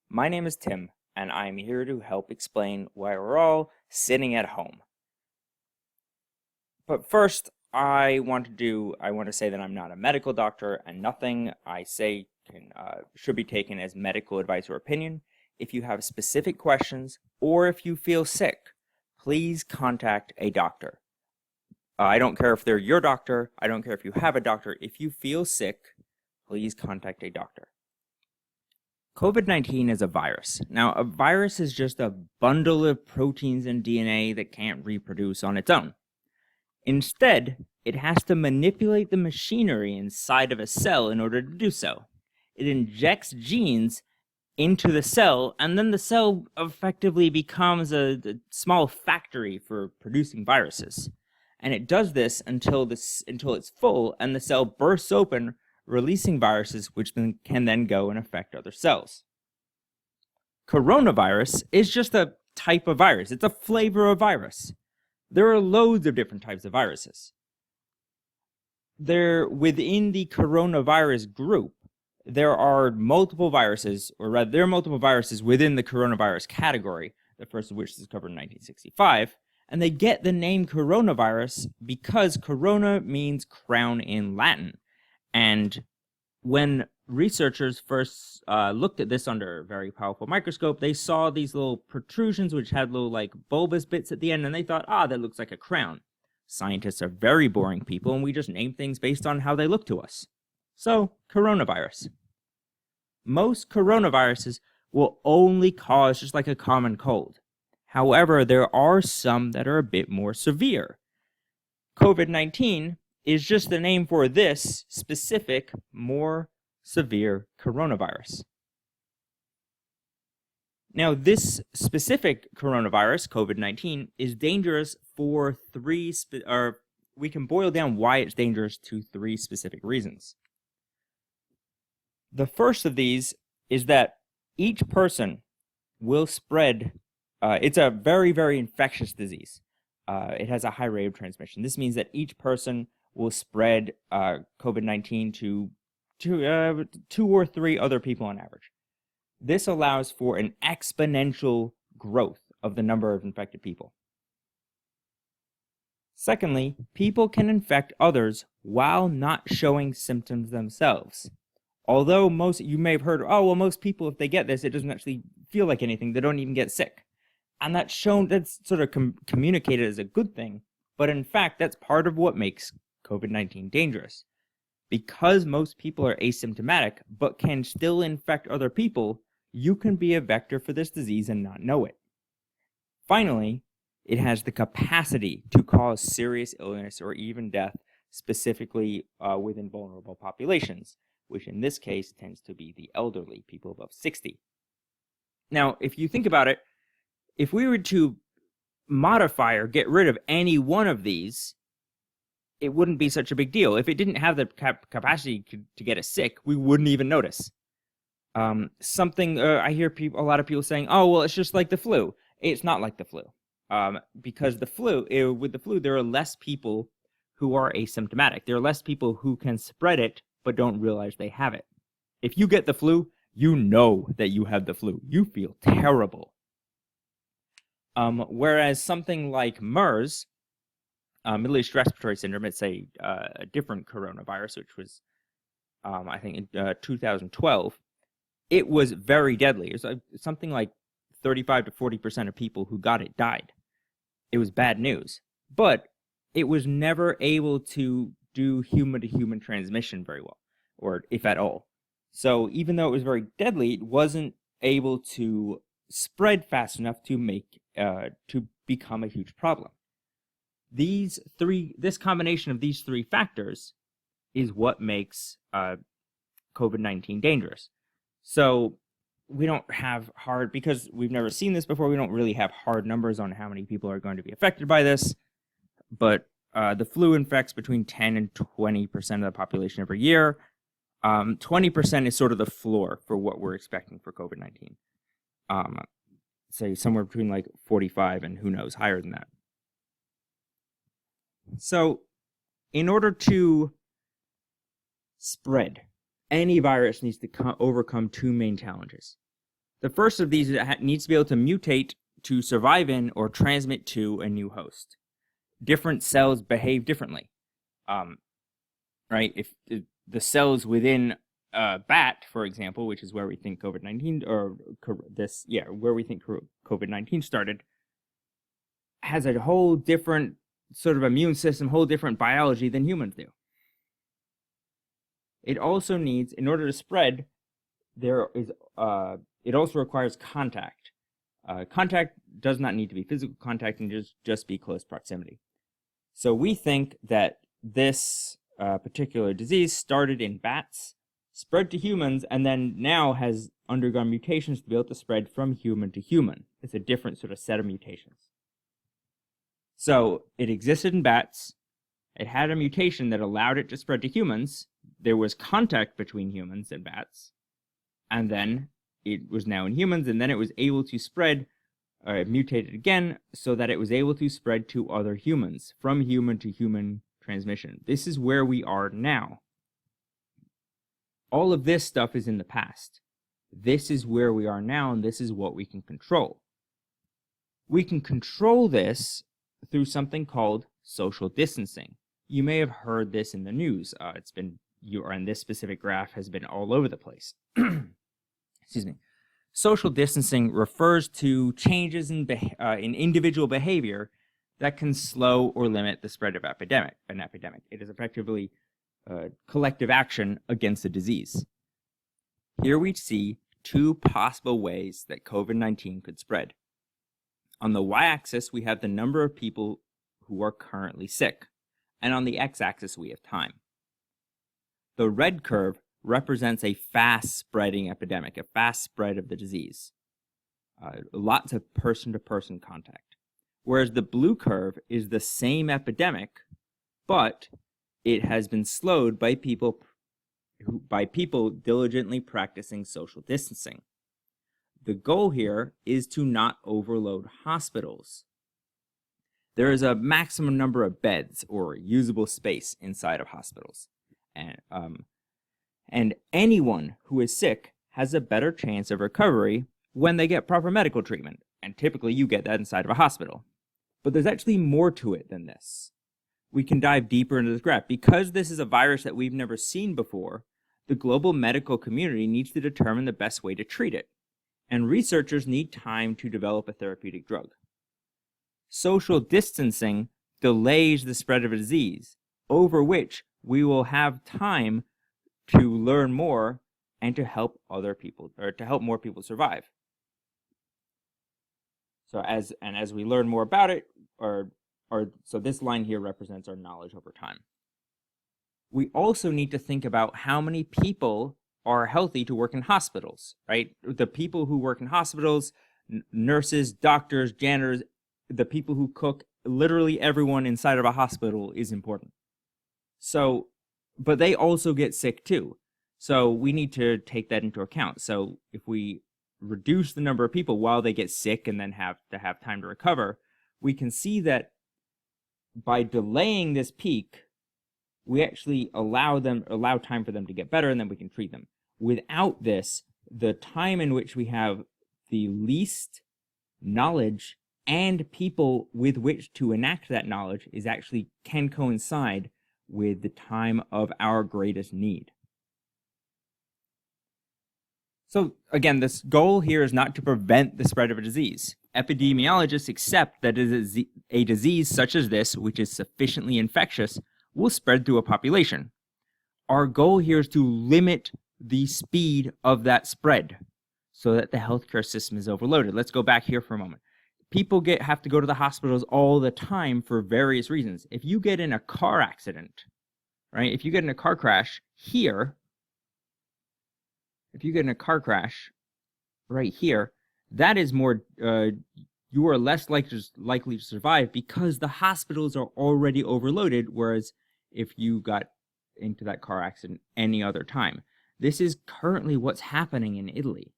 My name is Tim, and I'm here to help explain why we're all sitting at home. But first, I want to say that I'm not a medical doctor, and nothing I say should be taken as medical advice or opinion. If you have specific questions, or if you feel sick, please contact a doctor. I don't care if they're your doctor, I don't care if you have a doctor. If you feel sick, please contact a doctor. COVID-19 is a virus. Now, a virus is just a bundle of proteins and DNA that can't reproduce on its own. Instead, it has to manipulate the machinery inside of a cell in order to do so. It injects genes into the cell, and then the cell effectively becomes a small factory for producing viruses. And it does this until it's full, and the cell bursts open, releasing viruses which can then go and affect other cells. Coronavirus is just a type of virus. It's a flavor of virus. There are loads of different types of viruses. Within the coronavirus group, there are multiple viruses, or rather, there are multiple viruses within the coronavirus category, the first of which is covered in 1965, and they get the name coronavirus because corona means crown in Latin. And when researchers first looked at this under a very powerful microscope, they saw these little protrusions which had little bulbous bits at the end, and they thought, that looks like a crown. Scientists are very boring people, and we just name things based on how they look to us. So, coronavirus. Most coronaviruses will only cause just like a common cold. However, there are some that are a bit more severe. COVID-19 is just the name for this specific, more severe coronavirus. Now, this specific coronavirus, COVID-19, is dangerous for we can boil down why it's dangerous to three specific reasons. The first of these is that each person will spread, it's a very, very infectious disease. It has a high rate of transmission. This means that each person will spread COVID-19 to two or three other people on average. This allows for an exponential growth of the number of infected people. Secondly, people can infect others while not showing symptoms themselves. Although you may have heard, most people, if they get this, it doesn't actually feel like anything. They don't even get sick. And that's sort of communicated as a good thing. But in fact, that's part of what makes COVID-19 dangerous. Because most people are asymptomatic, but can still infect other people, you can be a vector for this disease and not know it. Finally, it has the capacity to cause serious illness or even death, specifically within vulnerable populations, which in this case tends to be the elderly, people above 60. Now, if you think about it, if we were to modify or get rid of any one of these, it wouldn't be such a big deal. If it didn't have the capacity to get us sick, we wouldn't even notice. I hear a lot of people saying, it's just like the flu. It's not like the flu. Because with the flu, there are less people who are asymptomatic. There are less people who can spread it but don't realize they have it. If you get the flu, you know that you have the flu. You feel terrible. Whereas something like MERS, Middle East Respiratory Syndrome, it's a different coronavirus, which was, I think, in 2012. It was very deadly. It was something like 35 to 40% of people who got it died. It was bad news. But it was never able to do human-to-human transmission very well, or if at all. So even though it was very deadly, it wasn't able to spread fast enough to become a huge problem. This combination of these three factors is what makes COVID-19 dangerous. So we don't have because we've never seen this before, we don't really have hard numbers on how many people are going to be affected by this. But the flu infects between 10 and 20% of the population every year. 20% is sort of the floor for what we're expecting for COVID-19. Say somewhere between 45 and who knows, higher than that. So, in order to spread, any virus needs to overcome two main challenges. The first of these needs to be able to mutate to survive in or transmit to a new host. Different cells behave differently. Right? If the cells within a bat, for example, which is where we think COVID-19 where we think COVID-19 started, has a whole different sort of immune system, whole different biology than humans do. It also needs, in order to spread, it also requires contact. Contact does not need to be physical contact and just be close proximity. So we think that this particular disease started in bats, spread to humans, and then now has undergone mutations to be able to spread from human to human. It's a different sort of set of mutations. So it existed in bats. It had a mutation that allowed it to spread to humans. There was contact between humans and bats. And then it was now in humans, and then it was able to spread, it mutated again, so that it was able to spread to other humans, from human to human transmission. This is where we are now. All of this stuff is in the past. This is where we are now, and this is what we can control. We can control this through something called social distancing. You may have heard this in the news. And this specific graph has been all over the place. Excuse me. Social distancing refers to changes in individual behavior that can slow or limit the spread of an epidemic. It is effectively collective action against a disease. Here we see two possible ways that COVID-19 could spread. On the y-axis, we have the number of people who are currently sick, and on the x-axis, we have time. The red curve represents a fast-spreading epidemic, a fast spread of the disease. Lots of person-to-person contact. Whereas the blue curve is the same epidemic, but it has been slowed by people diligently practicing social distancing. The goal here is to not overload hospitals. There is a maximum number of beds or usable space inside of hospitals. And anyone who is sick has a better chance of recovery when they get proper medical treatment. And typically you get that inside of a hospital. But there's actually more to it than this. We can dive deeper into this graph. Because this is a virus that we've never seen before, the global medical community needs to determine the best way to treat it. And researchers need time to develop a therapeutic drug. Social distancing delays the spread of a disease, over which we will have time to learn more and to help other people, or to help more people survive. So as we learn more about it, so this line here represents our knowledge over time. We also need to think about how many people are healthy to work in hospitals, right? The people who work in hospitals, nurses, doctors, janitors, the people who cook, literally everyone inside of a hospital is important. So, but they also get sick too. So we need to take that into account. So if we reduce the number of people while they get sick and then have to have time to recover, we can see that by delaying this peak, we actually allow time for them to get better, and then we can treat them. Without this, the time in which we have the least knowledge and people with which to enact that knowledge can coincide with the time of our greatest need. So again, this goal here is not to prevent the spread of a disease. Epidemiologists accept that a disease such as this, which is sufficiently infectious, will spread through a population. Our goal here is to limit the speed of that spread so that the healthcare system is overloaded. Let's go back here for a moment. People have to go to the hospitals all the time for various reasons. If you get in a car accident, right? If you get in a car crash here, right here, that is more, you are less likely to survive because the hospitals are already overloaded, whereas if you got into that car accident any other time. This is currently what's happening in Italy.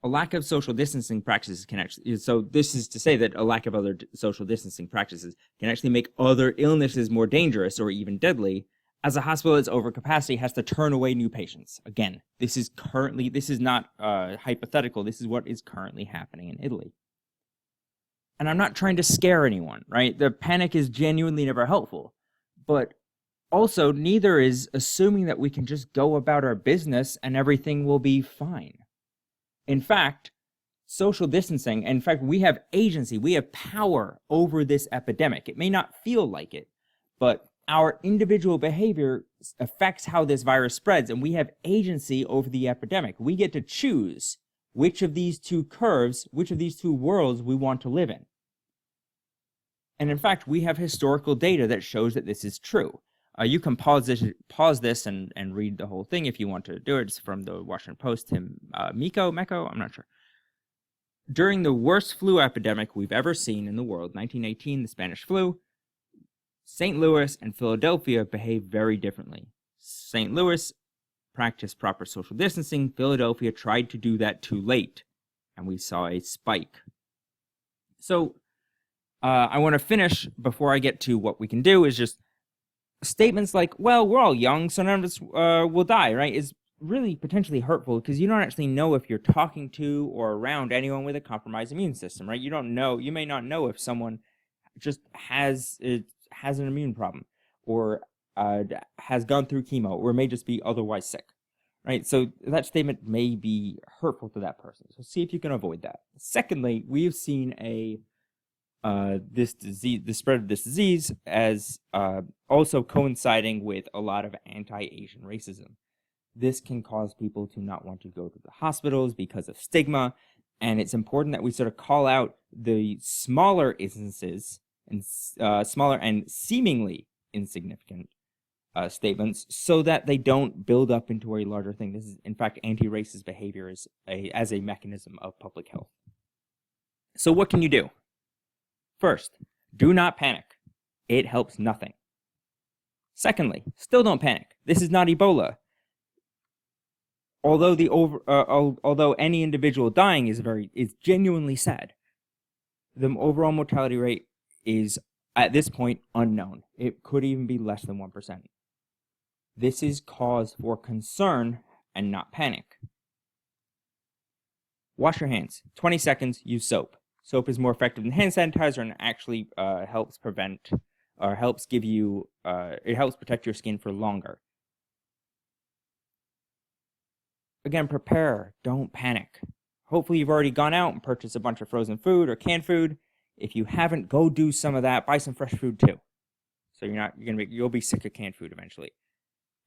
A lack of social distancing practices can actually, so this is to say that a lack of other social distancing practices can actually make other illnesses more dangerous or even deadly, as a hospital that's over capacity has to turn away new patients. Again, this is not hypothetical. This is what is currently happening in Italy. And I'm not trying to scare anyone, right? The panic is genuinely never helpful. But also, neither is assuming that we can just go about our business and everything will be fine. In fact, social distancing, in fact, we have agency, we have power over this epidemic. It may not feel like it, but our individual behavior affects how this virus spreads, and we have agency over the epidemic. We get to choose which of these two curves, which of these two worlds we want to live in. And in fact, we have historical data that shows that this is true. You can pause this and read the whole thing if you want to do it. It's from the Washington Post, Tim Meko, I'm not sure. During the worst flu epidemic we've ever seen in the world, 1918, the Spanish flu, St. Louis and Philadelphia behaved very differently. St. Louis practiced proper social distancing. Philadelphia tried to do that too late, and we saw a spike. So I want to finish before I get to what we can do is just statements like, well, we're all young, so none of us will die, right, is really potentially hurtful because you don't actually know if you're talking to or around anyone with a compromised immune system, right? You may not know if someone just has an immune problem or has gone through chemo or may just be otherwise sick, right? So that statement may be hurtful to that person. So see if you can avoid that. Secondly, we've seen the spread of this disease as also coinciding with a lot of anti-Asian racism. This can cause people to not want to go to the hospitals because of stigma, and it's important that we sort of call out the smaller instances and smaller and seemingly insignificant statements so that they don't build up into a larger thing. This is, in fact, anti-racist behavior as a mechanism of public health. So what can you do? First, do not panic. It helps nothing. Secondly, still don't panic. This is not Ebola. Although any individual dying is genuinely sad, the overall mortality rate is at this point unknown. It could even be less than 1%. This is cause for concern and not panic. Wash your hands. 20 seconds, use soap. Soap is more effective than hand sanitizer and actually helps protect your skin for longer. Again, prepare, don't panic. Hopefully you've already gone out and purchased a bunch of frozen food or canned food. If you haven't, go do some of that. Buy some fresh food too. So you'll be sick of canned food eventually.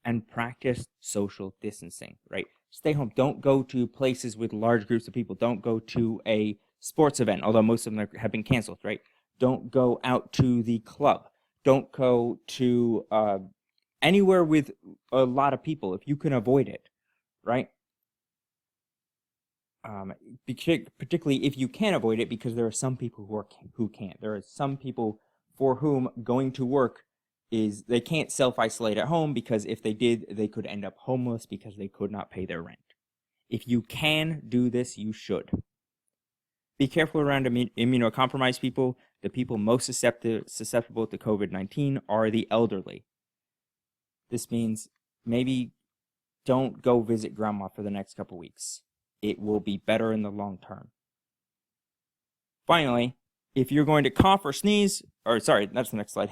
And practice social distancing, right? Stay home. Don't go to places with large groups of people. Don't go to a sports event, although most of them have been canceled, right? Don't go out to the club. Don't go to anywhere with a lot of people if you can avoid it, right? Particularly if you can avoid it, because there are some people who can't. There are some people for whom going to work they can't self-isolate at home, because if they did, they could end up homeless because they could not pay their rent. If you can do this, you should. Be careful around immunocompromised people. The people most susceptible to COVID-19 are the elderly. This means maybe don't go visit grandma for the next couple weeks. It will be better in the long term. Finally, if you're going to cough or sneeze, that's the next slide.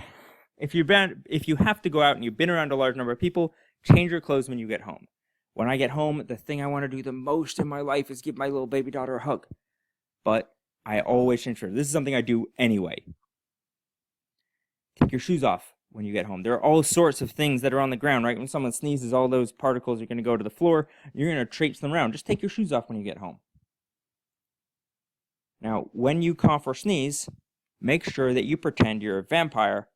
If you have to go out and you've been around a large number of people, change your clothes when you get home. When I get home, the thing I want to do the most in my life is give my little baby daughter a hug. But I always change her. This is something I do anyway. Take your shoes off when you get home. There are all sorts of things that are on the ground, right? When someone sneezes, all those particles are going to go to the floor. You're going to traipse them around. Just take your shoes off when you get home. Now, when you cough or sneeze, make sure that you pretend you're a vampire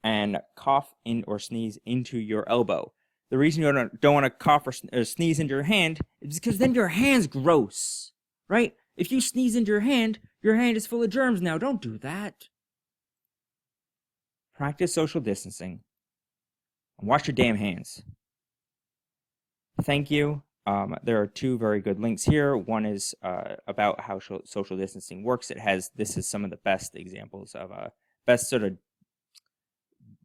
and cough in or sneeze into your elbow. The reason you don't want to cough or sneeze into your hand is because then your hand's gross, right? If you sneeze into your hand is full of germs now. Don't do that. Practice social distancing and wash your damn hands. Thank you. There are two very good links here. One is about how social distancing works. This is some of the best examples of best sort of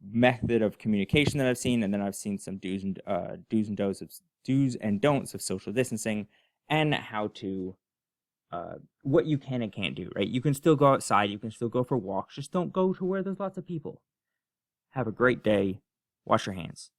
method of communication that I've seen, and then I've seen some do's and don'ts of social distancing, and how to what you can and can't do. Right? You can still go outside. You can still go for walks. Just don't go to where there's lots of people. Have a great day. Wash your hands.